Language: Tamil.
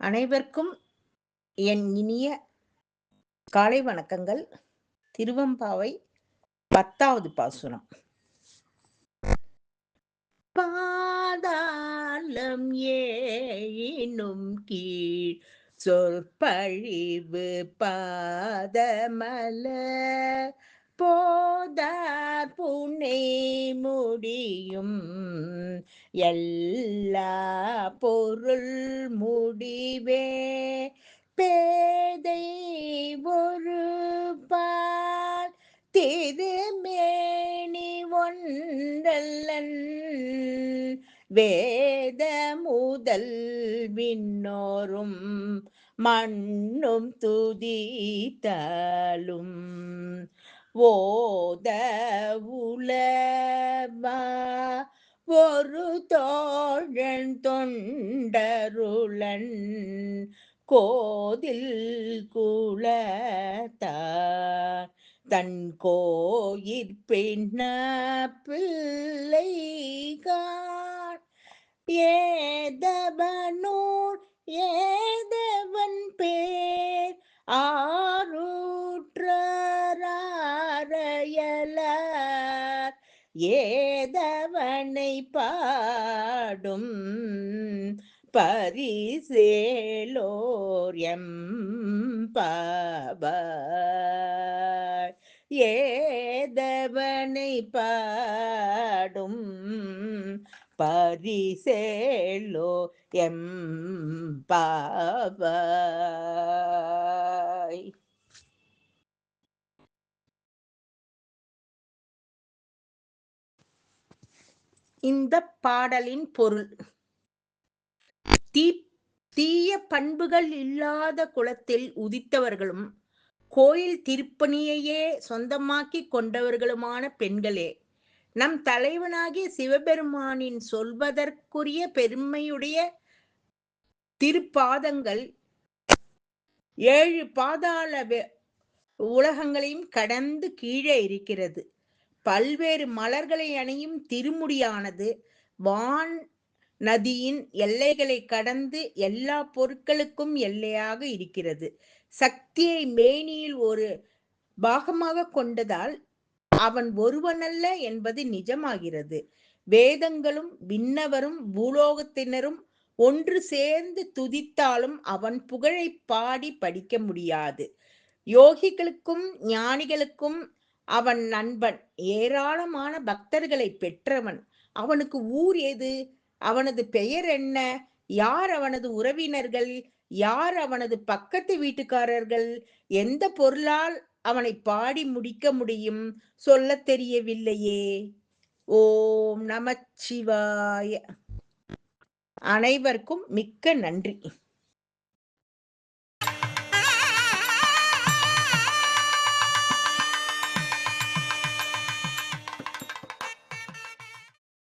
அனைவருக்கும் என் இனிய காலை வணக்கங்கள். திருவெம்பாவை 10வது பாசுரம். பாதாளம் ஏழினும் கீழ் சொற்பழிவு பாதமலர் போதார் புனை முடியும் எல்லா பொருள் முடிவே பேதை ஒரு பால் திருமேனி ஒன்றல்லன் வேத முதல் விண்ணோரும் மண்ணும் துதித்தாலும் ஓத உலவா ஒரு தோழன் தொண்டருளன் கோதில் குலத்தார் தன் கோயிற்பின்ன பிள்ளைகார் ஏதவனூர் ஏதவன் பேர் ஆரூற்றரையலார் ஏதவனை பாடும் பரிசேலோர் எம்பாவாய் ஏதவனை பாடும் பரிசேலோ எம்பாவாய். இந்த பாடலின் பொருள்: தீய பண்புகள் இல்லாத குலத்தில் உதித்தவர்களும் கோயில் திருப்பணியையே சொந்தமாக்கிக் கொண்டவர்களுமான பெண்களே, நம் தலைவனாகிய சிவபெருமானின் சொல்வதற்குரிய பெருமையுடைய திருப்பாதங்கள் 7 பாதாள உலகங்களையும் கடந்து கீழே இருக்கிறது. பல்வேறு மலர்களை அணியும் திருமுடியானது வான் நதியின் எல்லைகளை கடந்து எல்லா பொருட்களுக்கும் எல்லையாக இருக்கிறது. சக்தியை மேனியில் ஒரு பாகமாக கொண்டதால் அவன் ஒருவனல்ல என்பது நிஜமாகிறது. வேதங்களும் விண்ணவரும் பூலோகத்தினரும் ஒன்று சேர்ந்து துதித்தாலும் அவன் புகழை பாடி படிக்க முடியாது. யோகிகளுக்கும் ஞானிகளுக்கும் அவன் நண்பன். ஏராளமான பக்தர்களை பெற்றவன். அவனுக்கு ஊர் எது? அவனது பெயர் என்ன? யார் அவனது உறவினர்கள்? யார் அவனது பக்கத்து வீட்டுக்காரர்கள்? எந்த பொருளால் அவனை பாடி முடிக்க முடியும்? சொல்லத் தெரியவில்லையே. ஓம் நமச்சிவாய. அனைவருக்கும் மிக்க நன்றி.